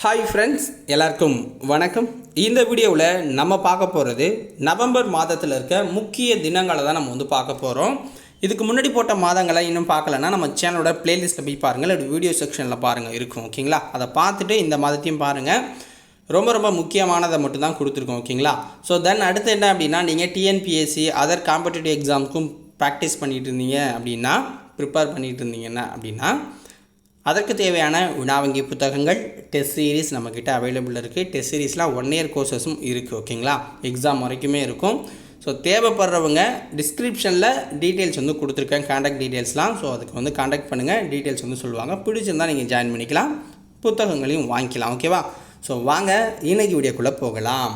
Hi friends, எல்லாருக்கும் வணக்கம். இந்த வீடியோவில் நம்ம பார்க்க போகிறது நவம்பர் மாதத்தில் இருக்க முக்கிய தினங்களை தான் நம்ம பார்க்க போகிறோம். இதுக்கு முன்னாடி போட்ட மாதங்களை இன்னும் பார்க்கலன்னா நம்ம சேனலோட பிளேலிஸ்ட்டில் போய் பாருங்கள், அப்படி வீடியோ செக்ஷனில் பாருங்கள் இருக்கும். ஓகேங்களா? அதை பார்த்துட்டு இந்த மாதத்தையும் பாருங்கள். ரொம்ப முக்கியமானதை மட்டும்தான் கொடுத்துருக்கோம். ஓகேங்களா? ஸோ தென் அடுத்து என்ன அப்படின்னா, நீங்கள் டிஎன்பிஎஸ்சி அதர் காம்படிட்டிவ் எக்ஸாமுக்கும் ப்ராக்டிஸ் பண்ணிகிட்டு இருந்தீங்க அப்படின்னா, ப்ரிப்பேர் பண்ணிகிட்டு இருந்தீங்கன்னா அப்படின்னா அதற்கு தேவையான வினாவங்கி புத்தகங்கள், டெஸ்ட் சீரீஸ் நம்மக்கிட்ட அவைலபிள் இருக்குது. டெஸ்ட் சீரீஸ்லாம் 1 இயர் கோர்சஸும் இருக்குது. ஓகேங்களா? எக்ஸாம் வரைக்குமே இருக்கும். ஸோ தேவைப்படுறவங்க டிஸ்கிரிப்ஷனில் டீட்டெயில்ஸ் கொடுத்துருக்கேன், காண்டாக்ட் டீட்டெயில்ஸ்லாம். ஸோ அதுக்கு காண்டாக்ட் பண்ணுங்கள், டீட்டெயில்ஸ் சொல்லுவாங்க. பிடிச்சிருந்தால் நீங்கள் ஜாயின் பண்ணிக்கலாம், புத்தகங்களையும் வாங்கிக்கலாம். ஓகேவா? ஸோ வாங்க இன்னைக்கு வீடியோக்குள்ளே போகலாம்.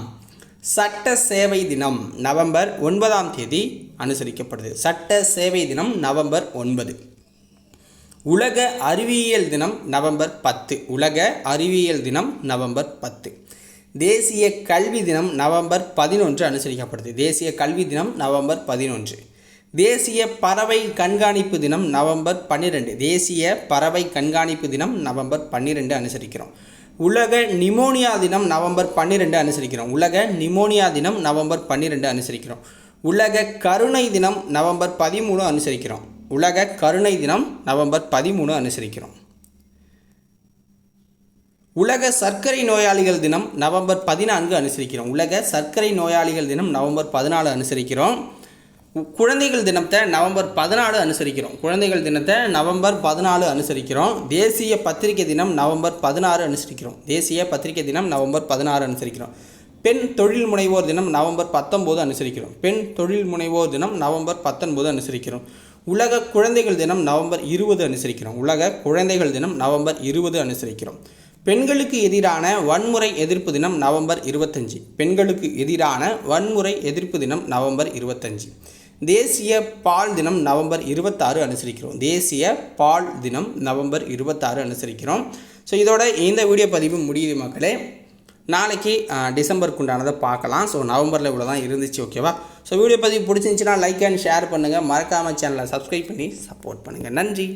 சட்ட சேவை தினம் நவம்பர் 9 அனுசரிக்கப்படுது. சட்ட சேவை தினம் நவம்பர் 9. உலக அறிவியல் தினம் நவம்பர் 10. உலக அறிவியல் தினம் நவம்பர் 10. தேசிய கல்வி தினம் நவம்பர் 11 அனுசரிக்கப்படுது. தேசிய கல்வி தினம் நவம்பர் 11. தேசிய பறவை கண்காணிப்பு தினம் நவம்பர் 12. தேசிய பறவை கண்காணிப்பு தினம் நவம்பர் 12 அனுசரிக்கிறோம். உலக நிமோனியா தினம் நவம்பர் 12 அனுசரிக்கிறோம். உலக நிமோனியா தினம் நவம்பர் 12 அனுசரிக்கிறோம். உலக கருணை தினம் நவம்பர் 13 அனுசரிக்கிறோம். உலக கருணை தினம் நவம்பர் 13 அனுசரிக்கிறோம். உலக சர்க்கரை நோயாளிகள் தினம் நவம்பர் 14 அனுசரிக்கிறோம். உலக சர்க்கரை நோயாளிகள் தினம் நவம்பர் 14 அனுசரிக்கிறோம். குழந்தைகள் தினத்தை நவம்பர் 14 அனுசரிக்கிறோம். குழந்தைகள் தினத்தை நவம்பர் 14 அனுசரிக்கிறோம். தேசிய பத்திரிகை தினம் நவம்பர் 16 அனுசரிக்கிறோம். தேசிய பத்திரிகை தினம் நவம்பர் 16 அனுசரிக்கிறோம். பெண் தொழில் முனைவோர் தினம் நவம்பர் 19 அனுசரிக்கிறோம். பெண் தொழில் முனைவோர் தினம் நவம்பர் 19 அனுசரிக்கிறோம். உலக குழந்தைகள் தினம் நவம்பர் 20 அனுசரிக்கிறோம். உலக குழந்தைகள் தினம் நவம்பர் 20 அனுசரிக்கிறோம். பெண்களுக்கு எதிரான வன்முறை எதிர்ப்பு தினம் நவம்பர் 25. பெண்களுக்கு எதிரான வன்முறை எதிர்ப்பு தினம் நவம்பர் 25. தேசிய பால் தினம் நவம்பர் 26 அனுசரிக்கிறோம். தேசிய பால் தினம் நவம்பர் 26 அனுசரிக்கிறோம். ஸோ இதோட இந்த வீடியோ பதிவு முடியுது மக்களே. நாளைக்கு டிசம்பருக்கு உண்டானதை பார்க்கலாம். ஸோ நவம்பரில் இவ்வளோ தான் இருந்துச்சு. ஓகேவா? ஸோ வீடியோ பதிவு பிடிச்சிருந்துச்சுன்னா லைக் அண்ட் ஷேர் பண்ணுங்கள். மறக்காமல் சேனலை சப்ஸ்கிரைப் பண்ணி சப்போர்ட் பண்ணுங்கள். நன்றி.